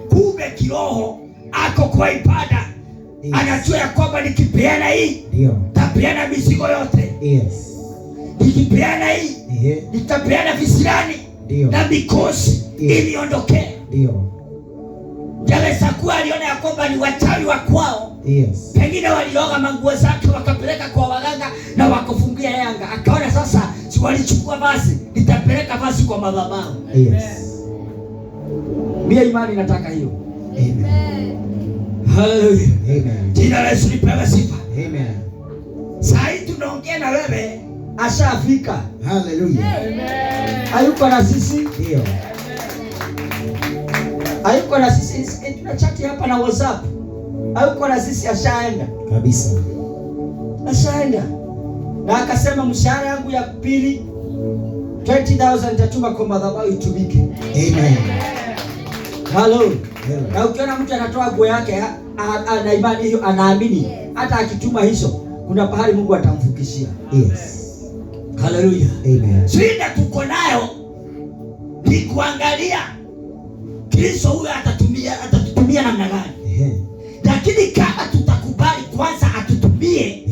Kumbe kiroho ako kwa ibada. Yes. Anajua ya kwamba nikipeana hii tapeana mizigo yote. Yes. Nikipeana hii nitapeana visirani na mikosi ili ondokee. Ndio. Yaweza kuwa aliona ya kwamba ni wachawi wa kwao. Yes. Pengine walioga manguo zake wakapeleka kwa waganga na wakafungia yanga. Akaona sasa si walichukua basi nitapeleka basi kwa madhabahu. Yes. Mimi imani nataka hiyo. Amen. Hallelujah. Amen. Jina la Yesu lipewe sifa. Amen. Sasa tunaongea na wewe ashafika. Hallelujah. Amen. Hayuko na sisi? Ndio. Hayuko na sisi, tuna chat hapa na WhatsApp. Hayuko na sisi, ashaenda. Kabisa. Ashaenda. Na akasema mshahara yangu ya pili 20,000 tatuma kwa madhabahu itumike. Amen. Hello. Na ukiona mtu anatoa nguo yake ana imani hiyo, anaamini hata akituma hizo kuna pahali Mungu atamfikishia. Yes. Hallelujah. Amen. Shida tuko nayo ni kuangalia Kristo huyu atatutumia namna gani? Lakini kama tutakubali kwanza atutumie,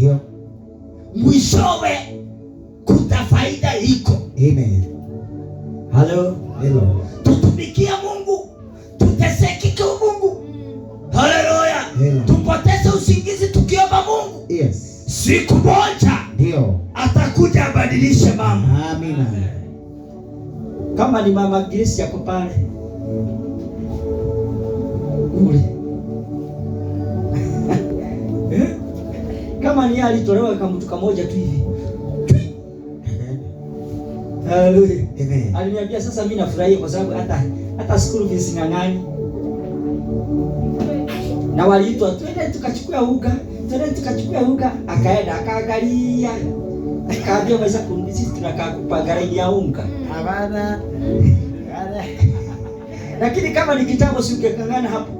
mwishowe kuta faida iko. Amen. Hello. Hello. Tutumikie Mungu, tuteseke kwa Mungu. Haleluya. Tupoteze usingizi tukiomba Mungu. Yes. Siku moja ndio atakuja abadilishe mama. Amina. Kama ni mama Grace yako pale ule kama ni alitolewa kama mtu kamoja tu hivi. Haleluya. Amen. Aliniambia sasa mimi nafurahia kwa sababu hata school fees ngangani. Na waliitwa twende tukachukua uga, akaenda akaangalia. Akaambia waweza sisi tunakaa kupanga ya unga. Hapana. Lakini kama ni kitambo si ungekangana hapo.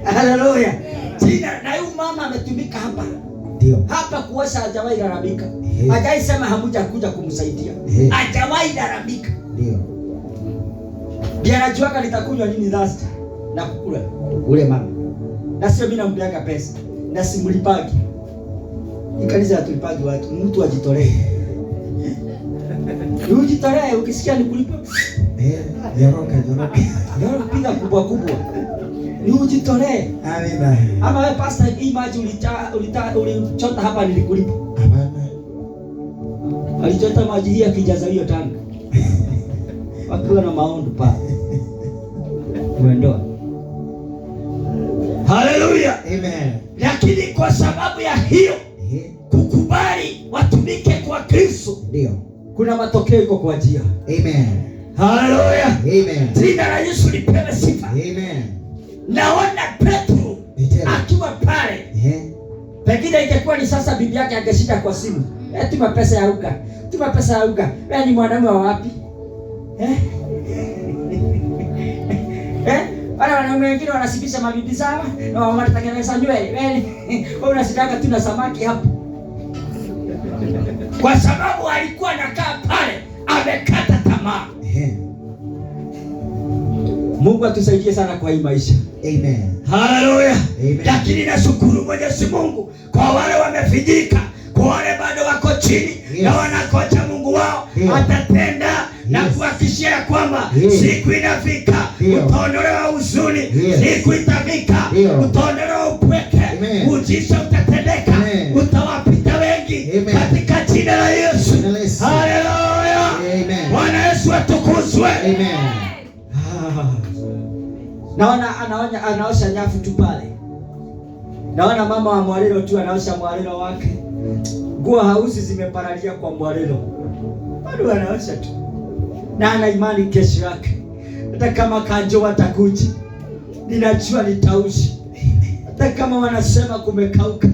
Haleluya. Jina na huyu mama ametumika hapa. Ndio. Hapa kuosha hajawahi garamika. Hajai sema hamuja kuja kumsaidia. Hajawahi garamika. Ndio. Biara anajuaga nitakunywa nini last na kukula. Ule mama. Na sio mimi nampiaga pesa. Na simulipagi. Ikanisa tulipagi watu, mtu ajitolee. Ujitolee ukisikia nikulipa. Yoroka. Yoroka piga kubwa. Ni ujitolee. Amina. Ama wewe pastor hii maji ulichota hapa nilikulipa. Hapana. Alichota maji hii akijaza hiyo tanga. Wakiwa na maondo pale. Muondoa. Haleluya. Amen. Lakini kwa sababu ya hiyo kukubali watumike kwa Kristo, ndio kuna matokeo iko kwa njia. Amen. Haleluya. Amen. Jina la Yesu lipewe sifa. Amen. Naona Petro akiwa pale. Pengine ingekuwa ni sasa bibi yake angeshika kwa simu. Tuma pesa ya uga. Wewe ni mwanamume wa wapi? Wale wanaume wengine wanasibisha mabibi zao na wanatengeneza nywele. Wewe unasitaka tu na samaki hapo. Kwa sababu alikuwa anakaa pale amekata tamaa. Mungu atusaidie sana kwa hii maisha. Amen. Haleluya. Lakini nashukuru Mwenyezi Mungu kwa wale wamefijika, kwa wale bado wako chini na wanakocha Mungu wao atatenda. Na kuhakikishia kwamba siku inafika utaondolewa huzuni. Siku itafika utaondolewa upweke. Ujisha utatendeka. Utawapita wengi katika jina la Yesu. Haleluya. Bwana Yesu atukuzwe. Amen. Naona anaosha nyafu tu pale. Naona mama wa Mwalilo tu anaosha mwalilo wake. Nguo hausi zimeparalia kwa mwalilo. Bado anaosha tu. Na ana imani kesho yake. Hata kama kanjo watakuja, ninajua nitaushi. Hata kama wanasema kumekauka,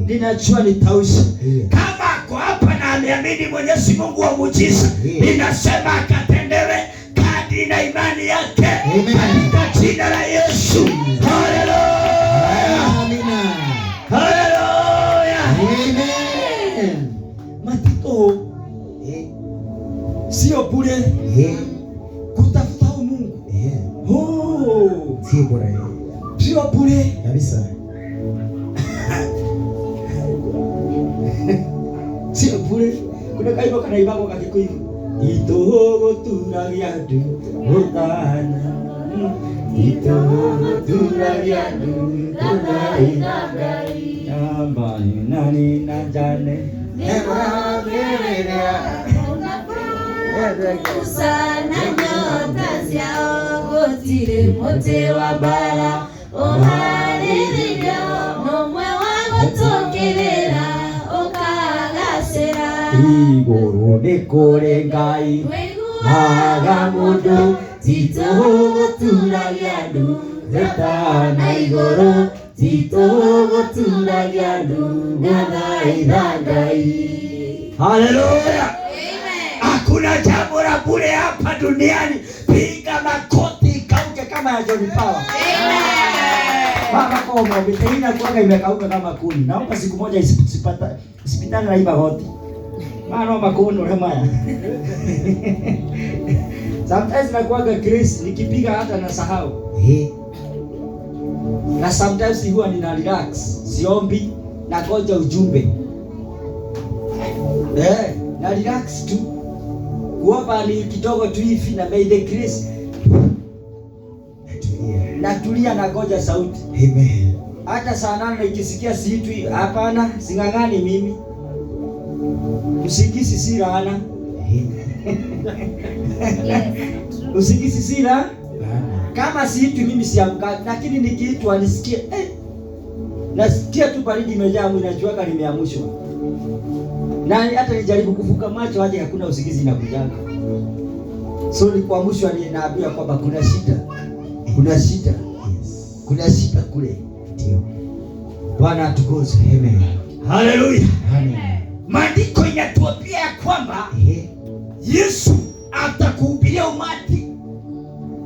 ninajua nitaushi. Kama kwa hapa na ameamini Mwenyezi Mungu wa muujiza, ninasema akatendewe kadri na imani yake. Katika jina la Yesu. Haleluya. Amina. Haleluya. Amen. Matiko sio bure. bure. Kutafuta Mungu. Si bure. Sio bure. Kabisa. Sio bure. Kuna kaimbo kanaibagwo Gakikuyu. Itogo turagia ndu utana. Itogo turagia ndu utana. Amba nani najane. Newa gerera. Kusana nyota ciao gutire muti wa bara uhariririo numwe wa gutungirira ukagacira iguru ni kuri Ngai haga mundu tituguturagia ndu zetana iguru tituguturagia ndu gathaitha Ngai. Haleluya. Hakuna jambo la bure hapa duniani. Piga makoti kauke kama ya John Power. Amen. Baba kwa mbona kuanga imekauka kama kuni. Naomba siku moja isipitane na hii magoti. Maana makuni unamaya. Sometimes nakuanga Chris nikipiga hata nasahau. Na sometimes huwa nina relax. Siombi na ngoja ujumbe. Na relax tu. Kuomba ni kidogo tu hivi na may the grace. Natulia na ngoja sauti. Amen. Hata saa 8 ikisikia siitwi, hapana, singangani mimi. Usingizi si laana. Usingizi si laana. Kama siitwi mimi siamka, lakini nikiitwa nisikie nasikia tu baridi imejaa mwili, najua kama nimeamshwa. Na hata nijaribu kufuka macho aje hakuna usingizi inakujanga. So ni kuamshwa ninaambia kwamba kuna shida. Kuna shida. Kuna shida kule. Ndio. Bwana atukuzwe. Amen. Haleluya. Amen. Maandiko inatuambia kwamba Yesu